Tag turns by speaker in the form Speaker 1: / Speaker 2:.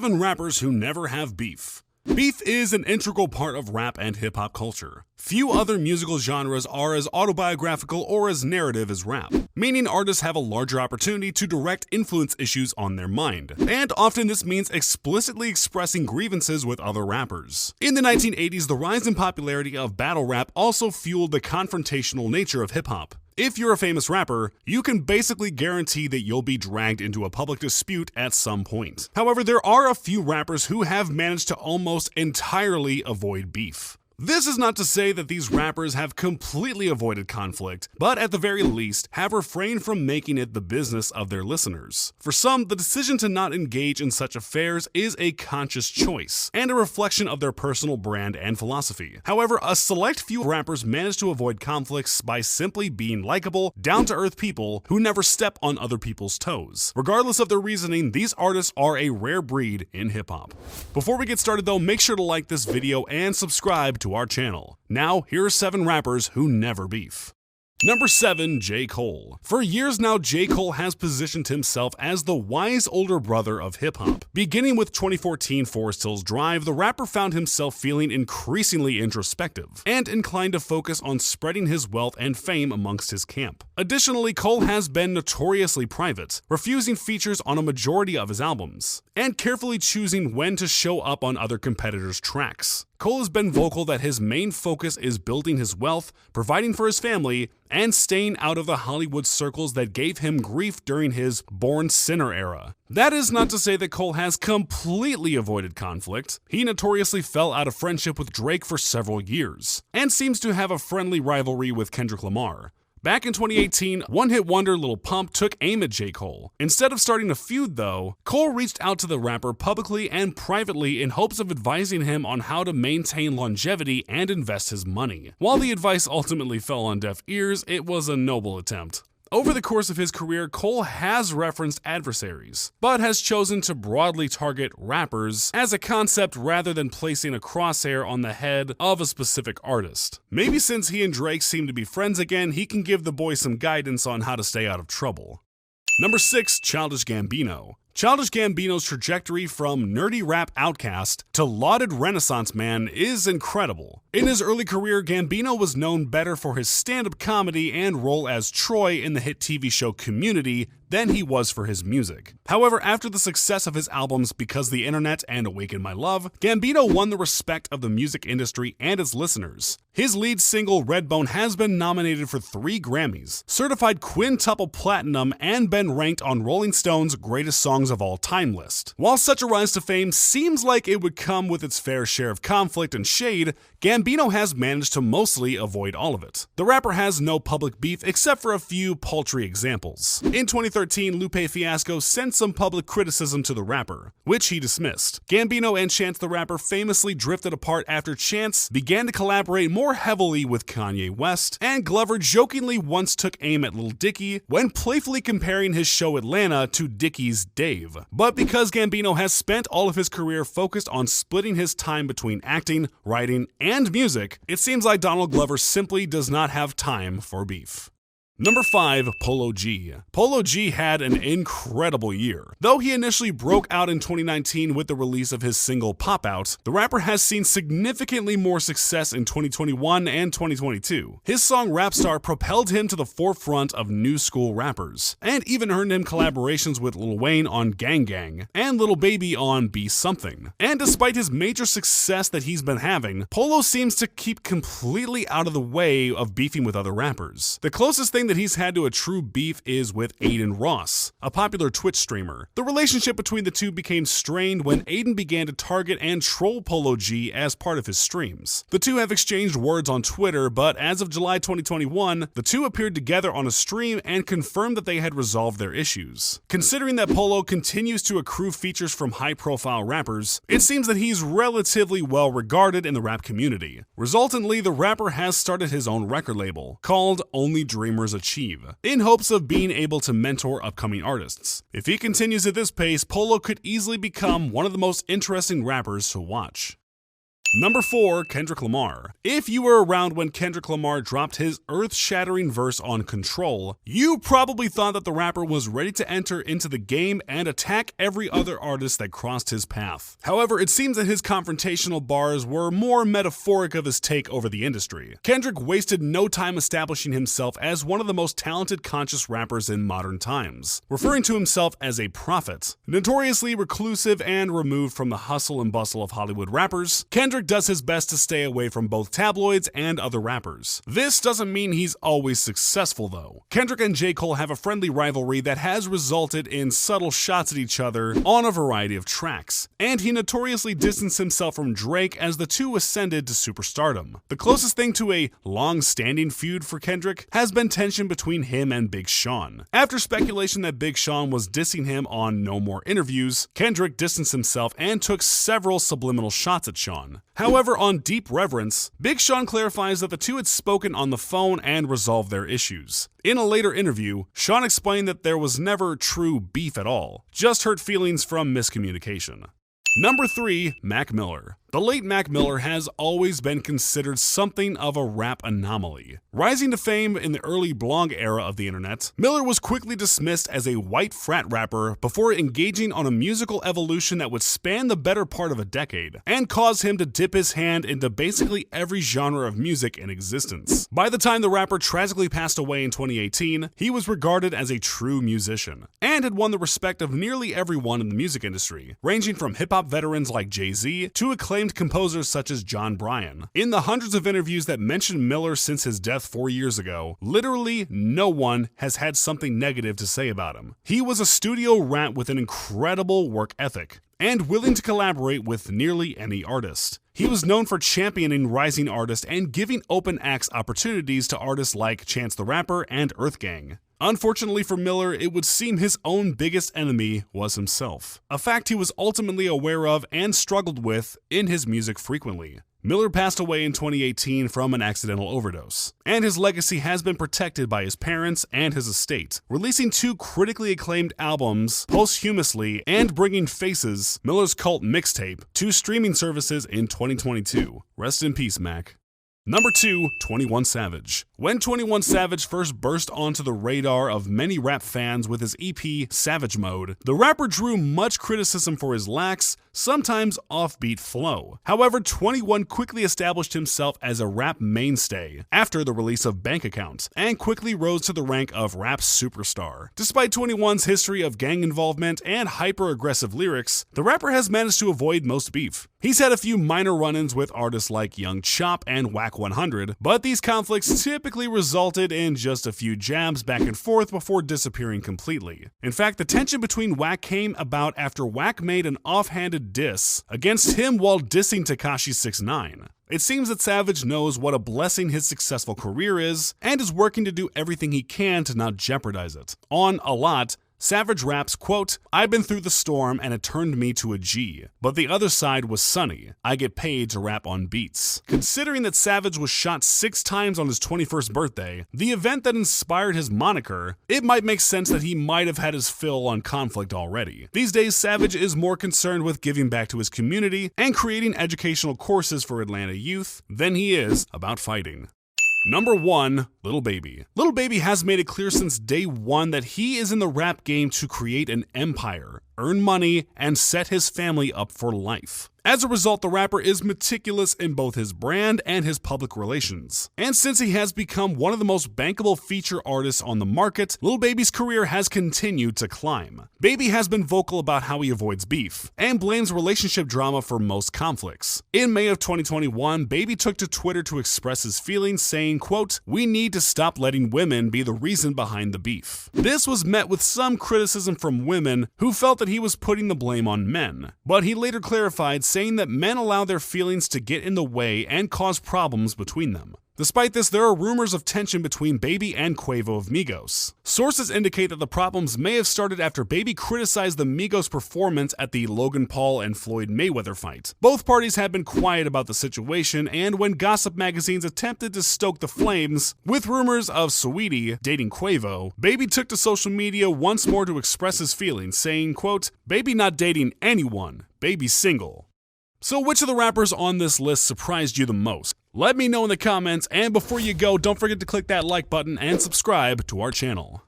Speaker 1: 7 rappers who never have beef. Beef is an integral part of rap and hip-hop culture. Few other musical genres are as autobiographical or as narrative as rap, meaning artists have a larger opportunity to direct influence issues on their mind, and often this means explicitly expressing grievances with other rappers. In the 1980s, the rise in popularity of battle rap also fueled the confrontational nature of hip-hop. If you're a famous rapper, you can basically guarantee that you'll be dragged into a public dispute at some point. However, there are a few rappers who have managed to almost entirely avoid beef. This is not to say that these rappers have completely avoided conflict, but at the very least, have refrained from making it the business of their listeners. For some, the decision to not engage in such affairs is a conscious choice, and a reflection of their personal brand and philosophy. However, a select few rappers manage to avoid conflicts by simply being likable, down-to-earth people who never step on other people's toes. Regardless of their reasoning, these artists are a rare breed in hip-hop. Before we get started though, make sure to like this video and subscribe to our channel. Now, here are 7 rappers who never beef. Number 7, J. Cole. For years now, J. Cole has positioned himself as the wise older brother of hip-hop. Beginning with 2014 Forest Hills Drive, the rapper found himself feeling increasingly introspective and inclined to focus on spreading his wealth and fame amongst his camp. Additionally, Cole has been notoriously private, refusing features on a majority of his albums, and carefully choosing when to show up on other competitors' tracks. Cole has been vocal that his main focus is building his wealth, providing for his family, and staying out of the Hollywood circles that gave him grief during his Born Sinner era. That is not to say that Cole has completely avoided conflict. He notoriously fell out of friendship with Drake for several years, and seems to have a friendly rivalry with Kendrick Lamar. Back in 2018, one-hit wonder Lil Pump took aim at J. Cole. Instead of starting a feud though, Cole reached out to the rapper publicly and privately in hopes of advising him on how to maintain longevity and invest his money. While the advice ultimately fell on deaf ears, it was a noble attempt. Over the course of his career, Cole has referenced adversaries, but has chosen to broadly target rappers as a concept rather than placing a crosshair on the head of a specific artist. Maybe since he and Drake seem to be friends again, he can give the boy some guidance on how to stay out of trouble. Number 6, Childish Gambino. Childish Gambino's trajectory from nerdy rap outcast to lauded Renaissance man is incredible. In his early career, Gambino was known better for his stand-up comedy and role as Troy in the hit TV show Community than he was for his music. However, after the success of his albums Because the Internet and Awaken My Love, Gambino won the respect of the music industry and its listeners. His lead single, Redbone, has been nominated for 3 Grammys, certified quintuple platinum, and been ranked on Rolling Stone's Greatest Songs of All Time list. While such a rise to fame seems like it would come with its fair share of conflict and shade, Gambino has managed to mostly avoid all of it. The rapper has no public beef except for a few paltry examples. In 2013, Lupe Fiasco sent some public criticism to the rapper, which he dismissed. Gambino and Chance the Rapper famously drifted apart after Chance began to collaborate more heavily with Kanye West, and Glover jokingly once took aim at Lil Dicky when playfully comparing his show Atlanta to Dicky's Dave. But because Gambino has spent all of his career focused on splitting his time between acting, writing, and music, it seems like Donald Glover simply does not have time for beef. Number 5, Polo G. Polo G had an incredible year. Though he initially broke out in 2019 with the release of his single Pop Out, the rapper has seen significantly more success in 2021 and 2022. His song Rap Star propelled him to the forefront of new school rappers, and even earned him collaborations with Lil Wayne on Gang Gang, and Lil Baby on Be Something. And despite his major success that he's been having, Polo seems to keep completely out of the way of beefing with other rappers. The closest thing that he's had to a true beef is with Aiden Ross, a popular Twitch streamer. The relationship between the two became strained when Aiden began to target and troll Polo G as part of his streams. The two have exchanged words on Twitter, but as of July 2021, the two appeared together on a stream and confirmed that they had resolved their issues. Considering that Polo continues to accrue features from high-profile rappers, it seems that he's relatively well regarded in the rap community. Resultantly, the rapper has started his own record label, called Only Dreamers Achieve, in hopes of being able to mentor upcoming artists. If he continues at this pace, Polo could easily become one of the most interesting rappers to watch. Number 4, Kendrick Lamar. If you were around when Kendrick Lamar dropped his earth-shattering verse on Control, you probably thought that the rapper was ready to enter into the game and attack every other artist that crossed his path. However, it seems that his confrontational bars were more metaphoric of his take over the industry. Kendrick wasted no time establishing himself as one of the most talented conscious rappers in modern times, referring to himself as a prophet. Notoriously reclusive and removed from the hustle and bustle of Hollywood rappers, Kendrick does his best to stay away from both tabloids and other rappers. This doesn't mean he's always successful though. Kendrick and J. Cole have a friendly rivalry that has resulted in subtle shots at each other on a variety of tracks, and he notoriously distanced himself from Drake as the two ascended to superstardom. The closest thing to a long-standing feud for Kendrick has been tension between him and Big Sean. After speculation that Big Sean was dissing him on No More Interviews, Kendrick distanced himself and took several subliminal shots at Sean. However, on Deep Reverence, Big Sean clarifies that the two had spoken on the phone and resolved their issues. In a later interview, Sean explained that there was never true beef at all, just hurt feelings from miscommunication. Number 3, Mac Miller. The late Mac Miller has always been considered something of a rap anomaly. Rising to fame in the early blog era of the internet, Miller was quickly dismissed as a white frat rapper before engaging on a musical evolution that would span the better part of a decade, and cause him to dip his hand into basically every genre of music in existence. By the time the rapper tragically passed away in 2018, he was regarded as a true musician, and had won the respect of nearly everyone in the music industry, ranging from hip-hop veterans like Jay-Z to acclaimed composers such as John Bryan. In the hundreds of interviews that mention Miller since his death 4 years ago, literally no one has had something negative to say about him. He was a studio rat with an incredible work ethic, and willing to collaborate with nearly any artist. He was known for championing rising artists and giving open acts opportunities to artists like Chance the Rapper and EarthGang. Unfortunately for Miller, it would seem his own biggest enemy was himself, a fact he was ultimately aware of and struggled with in his music frequently. Miller passed away in 2018 from an accidental overdose, and his legacy has been protected by his parents and his estate, releasing 2 critically acclaimed albums posthumously and bringing Faces, Miller's Cult mixtape, to streaming services in 2022. Rest in peace, Mac. Number 2, 21 Savage. When 21 Savage first burst onto the radar of many rap fans with his EP Savage Mode, the rapper drew much criticism for his lax, sometimes offbeat flow. However, 21 quickly established himself as a rap mainstay after the release of Bank Account, and quickly rose to the rank of rap superstar. Despite 21's history of gang involvement and hyper-aggressive lyrics, the rapper has managed to avoid most beef. He's had a few minor run-ins with artists like Young Chop and Wack 100, but these conflicts typically resulted in just a few jabs back and forth before disappearing completely. In fact, the tension between Wack came about after Wack made an offhanded diss against him while dissing Tekashi 6ix9ine. It seems that Savage knows what a blessing his successful career is, and is working to do everything he can to not jeopardize it. On A Lot, Savage raps, quote, "I've been through the storm and it turned me to a G, but the other side was sunny. I get paid to rap on beats." Considering that Savage was shot 6 times on his 21st birthday, the event that inspired his moniker, it might make sense that he might have had his fill on conflict already. These days, Savage is more concerned with giving back to his community and creating educational courses for Atlanta youth than he is about fighting. Number 1, Lil Baby. Lil Baby has made it clear since day one that he is in the rap game to create an empire, earn money, and set his family up for life. As a result, the rapper is meticulous in both his brand and his public relations. And since he has become one of the most bankable feature artists on the market, Lil Baby's career has continued to climb. Baby has been vocal about how he avoids beef, and blames relationship drama for most conflicts. In May of 2021, Baby took to Twitter to express his feelings, saying, quote, "We need to stop letting women be the reason behind the beef." This was met with some criticism from women who felt that he was putting the blame on men, but he later clarified, saying that men allow their feelings to get in the way and cause problems between them. Despite this, there are rumors of tension between Baby and Quavo of Migos. Sources indicate that the problems may have started after Baby criticized the Migos' performance at the Logan Paul and Floyd Mayweather fight. Both parties had been quiet about the situation, and when gossip magazines attempted to stoke the flames with rumors of Saweetie dating Quavo, Baby took to social media once more to express his feelings, saying, quote, "Baby not dating anyone, Baby single." So which of the rappers on this list surprised you the most? Let me know in the comments, and before you go, don't forget to click that like button and subscribe to our channel.